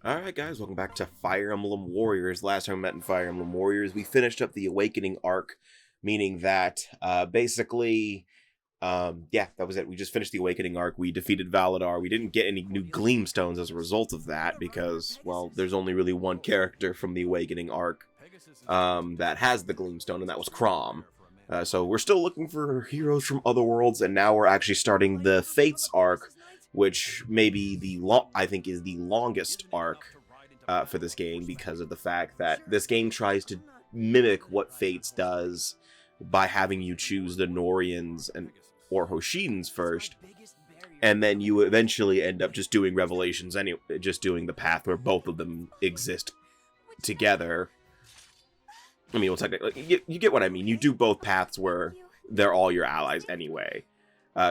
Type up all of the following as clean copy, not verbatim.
Alright guys, welcome back to Fire Emblem Warriors. Last time we met in Fire Emblem Warriors, we finished up the Awakening arc, meaning that, yeah, that was it. We just finished the Awakening arc, we defeated Valadar, we didn't get any new Gleamstones as a result of that, because, well, there's only really one character from the Awakening arc, that has the Gleamstone, and that was Chrom. So we're still looking for heroes from other worlds, and now we're actually starting the Fates arc, which may be I think is the longest arc for this game, because of the fact that this game tries to mimic what Fates does by having you choose the Norians or Hoshidans first, and then you eventually end up just doing Revelations anyway, just doing the path where both of them exist together. I mean, well, technically, you get what I mean. You do both paths where they're all your allies anyway.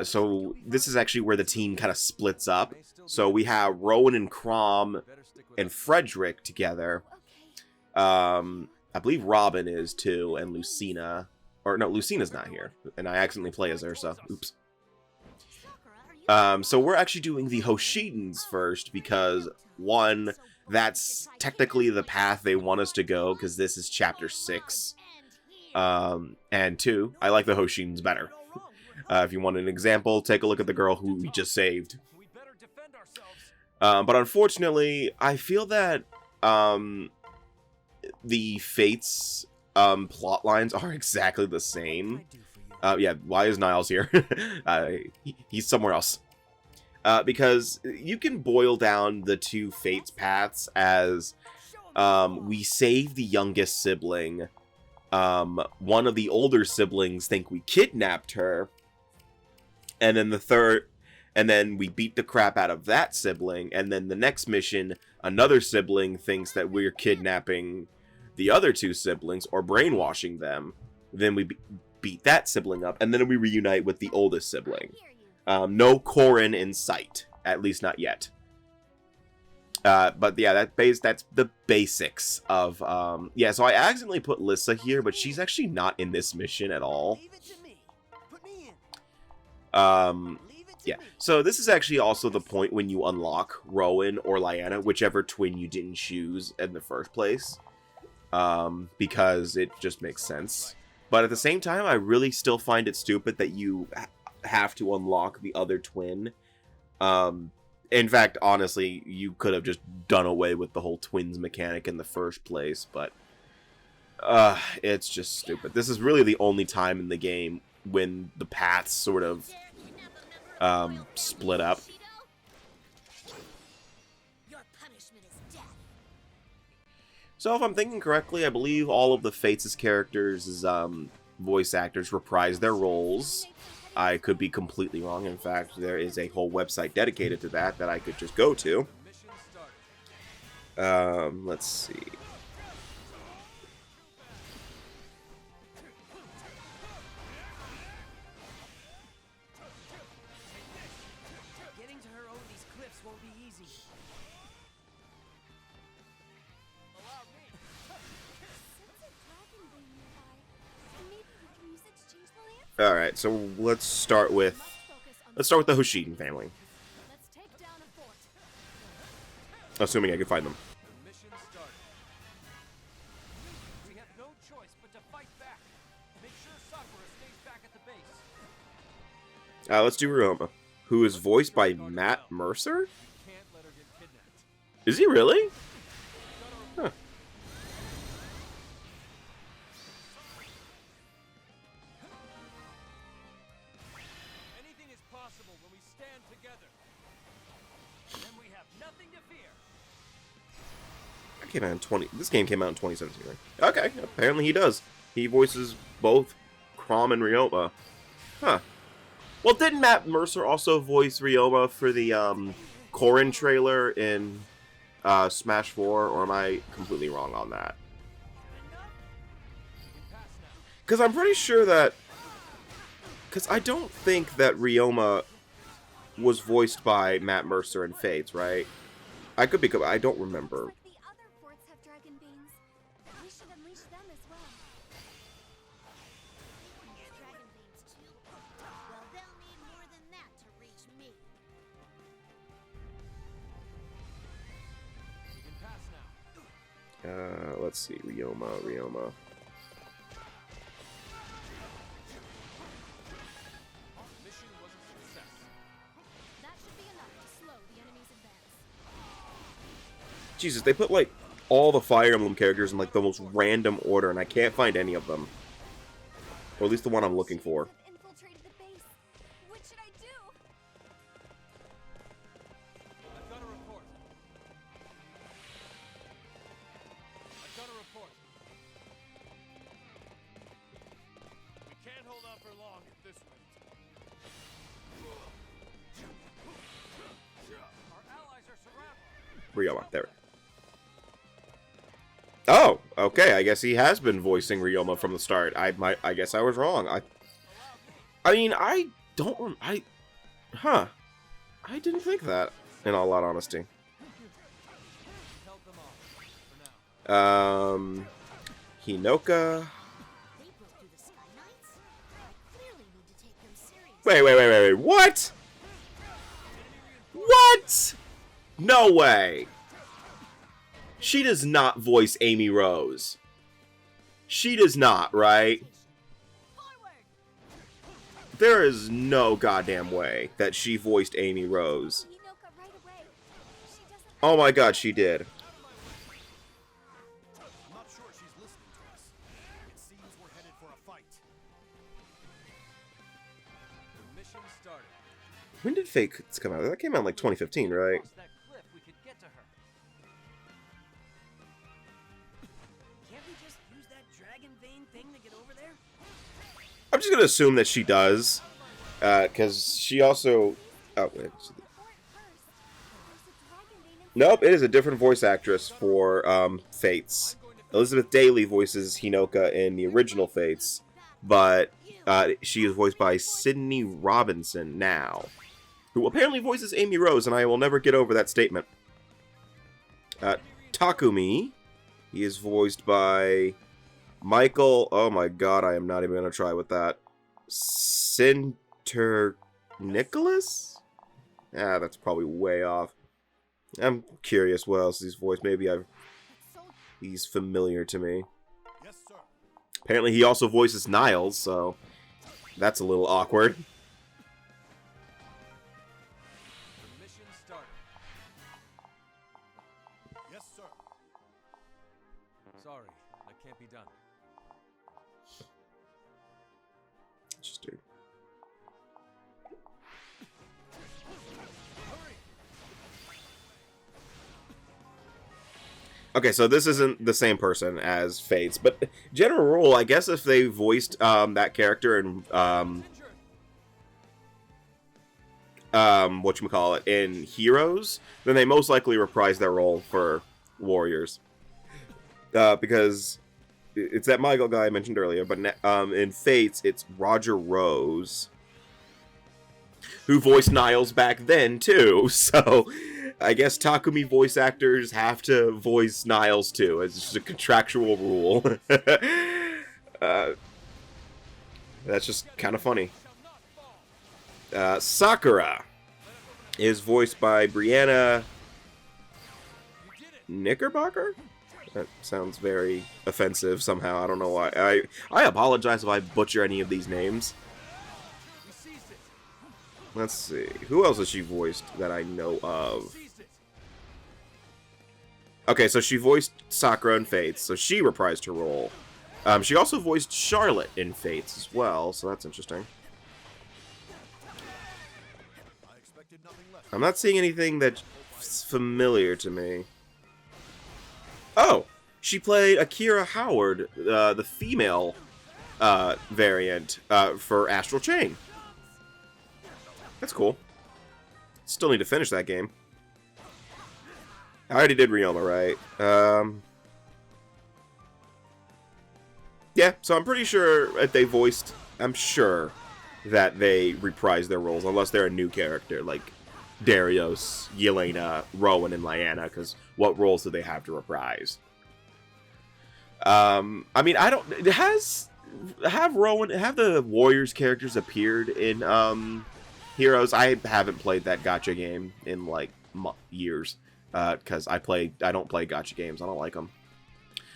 So this is actually where the team kind of splits up. So we have Rowan and Chrom and Frederick together. I believe Robin is too, and Lucina. Or no, Lucina's not here. And I accidentally play as Ursa. Oops. So we're actually doing the Hoshidans first because, one, that's technically the path they want us to go because this is Chapter 6. And two, I like the Hoshidans better. If you want an example, take a look at the girl who we just saved. But unfortunately, I feel that the Fates plot lines are exactly the same. Yeah, why is Niles here? He's somewhere else. Because you can boil down the two Fates paths as we save the youngest sibling. One of the older siblings think we kidnapped her. And then we beat the crap out of that sibling. And then the next mission, another sibling thinks that we're kidnapping the other two siblings or brainwashing them. Then we beat that sibling up. And then we reunite with the oldest sibling. No Corin in sight. At least not yet. But yeah, that's the basics of, yeah, so I accidentally put Lissa here, but she's actually not in this mission at all. Yeah, so this is actually also the point when you unlock Rowan or Lyanna, whichever twin you didn't choose in the first place, because it just makes sense. But at the same time, I really still find it stupid that you have to unlock the other twin. In fact, honestly, you could have just done away with the whole twins mechanic in the first place, but it's just stupid. This is really the only time in the game when the paths sort of split up. So if I'm thinking correctly, I believe all of the Fates' characters' voice actors reprise their roles. I could be completely wrong. In fact, there is a whole website dedicated to that I could just go to. Let's see. Alright, so let's start with the Hoshidan family. Assuming I can find them. Let's do Ryoma, who is voiced by Matt Mercer? Is he really? Huh. Came out in this game came out in 2017, right? Okay, apparently he does. He voices both Chrom and Ryoma. Huh. Well, didn't Matt Mercer also voice Ryoma for the Corin trailer in Smash 4, or am I completely wrong on that? Because I'm pretty sure that... Because I don't think that Ryoma was voiced by Matt Mercer in Fates, right? I could be... I don't remember. Let's see, Ryoma. Jesus, they put, like, all the Fire Emblem characters in, like, the most random order, and I can't find any of them. Or at least the one I'm looking for. Ryoma, there. Oh, okay. I guess he has been voicing Ryoma from the start. I guess I was wrong. I mean, I didn't think that. In all lot honesty. Hinoka. Wait. What? What? No way. She does not voice Amy Rose. She does not, right? There is no goddamn way that she voiced Amy Rose. Oh my god, she did. When did Fate come out? That came out in like 2015, right? I'm just gonna assume that she does, because she also... Oh, wait. Nope, it is a different voice actress for Fates. Elizabeth Daly voices Hinoka in the original Fates, but she is voiced by Sydney Robinson now, who apparently voices Amy Rose, and I will never get over that statement. Takumi, he is voiced by Michael... Oh my god, I am not even going to try with that. Sinter Nicholas? Ah, that's probably way off. I'm curious what else he's voiced. Maybe he's familiar to me. Apparently he also voices Niles, so that's a little awkward. Yes, sir. Sorry, that can't be done. Interesting. Okay, so this isn't the same person as Fates, but general rule, I guess if they voiced that character in whatchamacallit, in Heroes, then they most likely reprise their role for Warriors. Because it's that Michael guy I mentioned earlier, but in Fates, it's Roger Rose, who voiced Niles back then, too, so... I guess Takumi voice actors have to voice Niles too. It's just a contractual rule. That's just kind of funny. Sakura is voiced by Brianna Knickerbocker? That sounds very offensive somehow. I don't know why. I apologize if I butcher any of these names. Let's see. Who else has she voiced that I know of? Okay, so she voiced Sakura in Fates, so she reprised her role. She also voiced Charlotte in Fates as well, so that's interesting. I'm not seeing anything that's familiar to me. Oh! She played Akira Howard, the female variant for Astral Chain. That's cool. Still need to finish that game. I already did Ryoma, right? Yeah, so I'm pretty sure that they voiced... I'm sure that they reprised their roles, unless they're a new character, like Darius, Yelena, Rowan, and Lyanna, because what roles do they have to reprise? I mean, I don't... Have the Warriors characters appeared in Heroes? I haven't played that gacha game in, like, years. Because I don't play gacha games. I don't like them.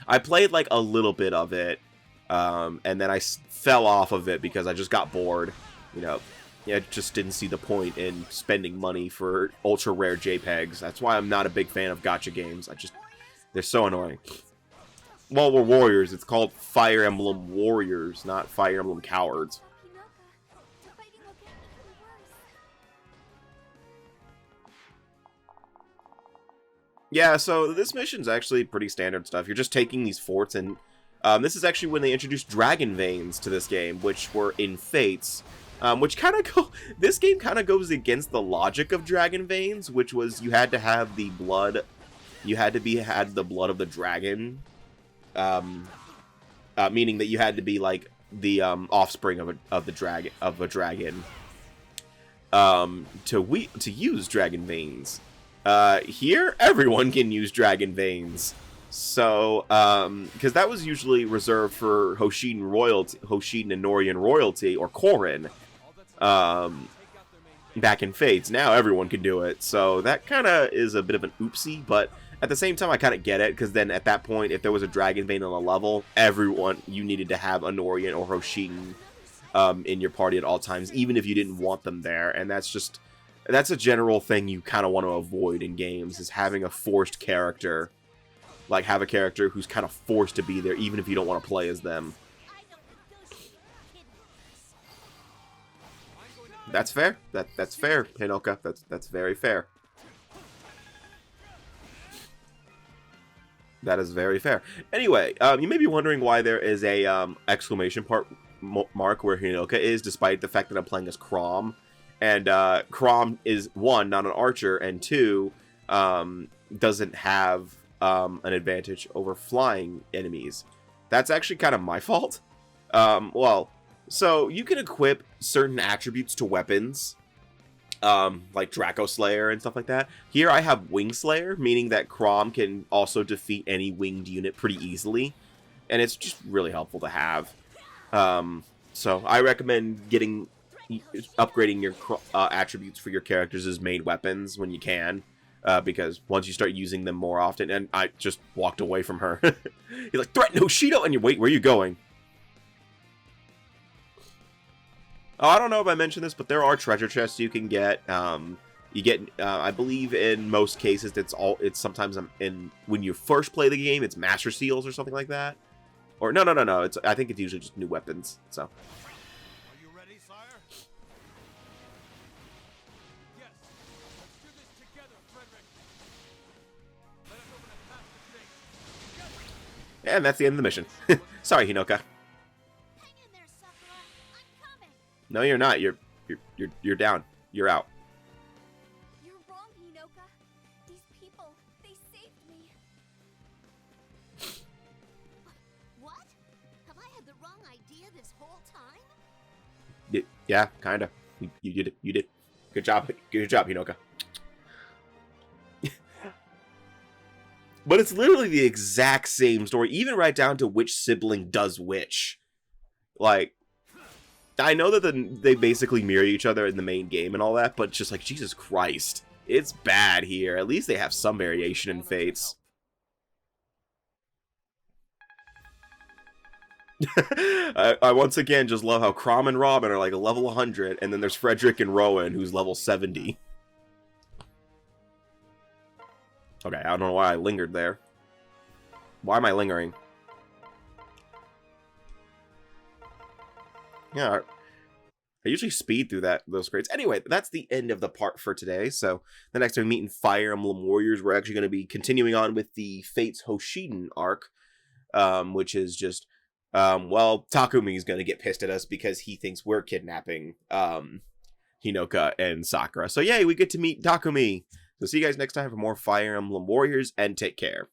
I played like a little bit of it, and then I fell off of it because I just got bored. You know, yeah, just didn't see the point in spending money for ultra rare JPEGs. That's why I'm not a big fan of gacha games. They're so annoying. Well, we're warriors. It's called Fire Emblem Warriors, not Fire Emblem Cowards. Yeah, so this mission's actually pretty standard stuff. You're just taking these forts, and this is actually when they introduced Dragon Veins to this game, which were in Fates, which kind of this game kind of goes against the logic of Dragon Veins, which was you had to have the blood, had the blood of the dragon, meaning that you had to be like the offspring of a dragon, to use Dragon Veins. Here, everyone can use Dragon Veins. So, because that was usually reserved for Hoshidan and Norian royalty, or Korin, back in Fates. Now everyone can do it. So that kind of is a bit of an oopsie, but at the same time, I kind of get it, because then at that point, if there was a Dragon Vein on a level, you needed to have a Norian or Hoshidan in your party at all times, even if you didn't want them there, and that's a general thing you kind of want to avoid in games, is having a forced character. Like, have a character who's kind of forced to be there, even if you don't want to play as them. That's fair. That's fair, Hinoka. That's very fair. That is very fair. Anyway, you may be wondering why there is a exclamation mark where Hinoka is, despite the fact that I'm playing as Chrom. And Chrom is, one, not an archer, and two, doesn't have an advantage over flying enemies. That's actually kind of my fault. Well, so you can equip certain attributes to weapons, like Draco Slayer and stuff like that. Here I have Wing Slayer, meaning that Chrom can also defeat any winged unit pretty easily, and it's just really helpful to have. So I recommend upgrading your attributes for your characters as main weapons when you can, because once you start using them more often, and I just walked away from her. You're like, threaten Hoshidan, and you wait, where are you going? Oh, I don't know if I mentioned this, but there are treasure chests you can get. You get, I believe in most cases, it's sometimes when you first play the game, it's Master Seals or something like that. Or no, I think it's usually just new weapons. So. And that's the end of the mission. Sorry, Hinoka. Hang in there, Sakura. I'm coming. No, you're not. You're down. You're out. You're wrong, Hinoka. These people, they saved me. What? Have I had the wrong idea this whole time? Yeah, kinda. You did it. You did. Good job. Good job, Hinoka. But it's literally the exact same story, even right down to which sibling does which. Like, I know that they basically mirror each other in the main game and all that, but just like, Jesus Christ, it's bad here. At least they have some variation in Fates. I once again just love how Chrom and Robin are like a level 100, and then there's Frederick and Rowan, who's level 70. Okay, I don't know why I lingered there. Why am I lingering? Yeah, I usually speed through those crates. Anyway, that's the end of the part for today. So the next time we meet in Fire Emblem Warriors, we're actually going to be continuing on with the Fates Hoshidan arc, which is just, well, Takumi's going to get pissed at us because he thinks we're kidnapping Hinoka and Sakura. So yay, we get to meet Takumi. So see you guys next time for more Fire Emblem Warriors, and take care.